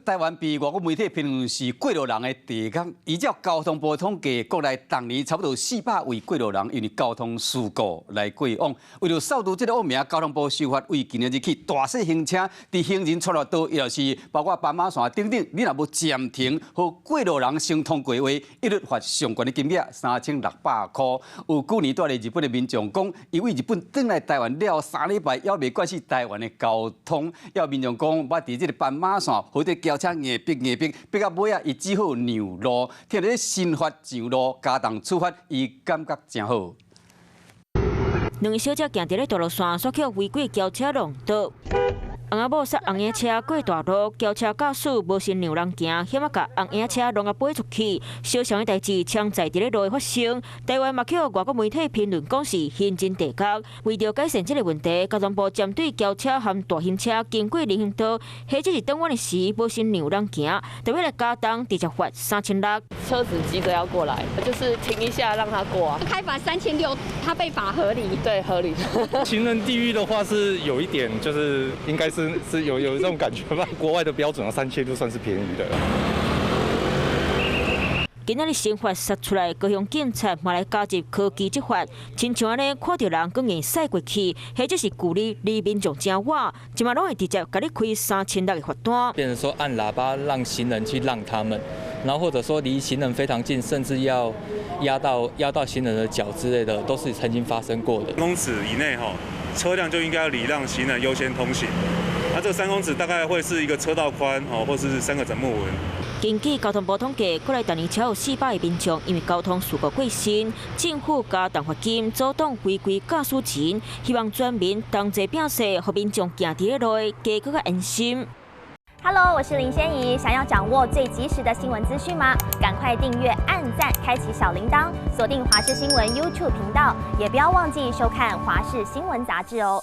台湾被外国媒体评论是过路人的地方。依照交通部统计，国内当年差不多400位过路人因为交通事故来过往。为了扫除这个恶名，交通部修法为今日日起，大小型车伫行人出入道，也就是包括斑马线等等，你若无暂停和过路人相通过话，一律罚上悬的金额3600块。有去年住在日本的民众讲，因为日本转来台湾了3礼拜，也未关系台湾的交通，要民众讲，捌伫这个斑马线或者轿车硬逼到尾啊，伊只好让路，听到新发上路，加重处罚，伊感觉真好。两个小姐行伫咧道路线，所扣违规轿车让道。红阿某刹红眼车过大路，轿车驾驶无慎让人行，险啊甲红眼车弄啊飞出去。小伤的代志常在伫咧路发生。台湾嘛去外国媒体评论讲是行人地角。为着改善这个问题，交通部针对轿车和大型车经过人行道，或者是转弯的时无慎让人行，特别来加重，直接罚3600。车子急着要过来，就是停一下让他过啊。开罚3600，他被罚合理？对，合理。行人地狱的话是有一点，就是应该是有这种感觉吧。国外的标准3000就算是便宜的。今仔日新法杀出来，高雄警察嘛来加入科技执法，亲像安尼看到人佫硬驶过去，或者是故意离民众真远，即嘛拢会直接甲你开3600的罚单。变成说按喇叭让行人去让他们，然后或者说离行人非常近，甚至要压到行人的脚之类的，都是曾经发生过的。3公尺以内车辆就应该要礼让行人优先通行。那这3公尺大概会是一个车道宽或是3个整木纹。根据交通部统计，国内当年超有400个民众因为交通事故过身，政府加重罚金，阻挡违规驾驶前，希望全民同齐摒势，互民众行伫咧路，加更加安心。Hello， 我是林仙怡。想要掌握最及时的新闻资讯吗？赶快订阅、按赞、开启小铃铛，锁定华视新闻 YouTube 频道，也不要忘记收看《华视新闻》杂志哦。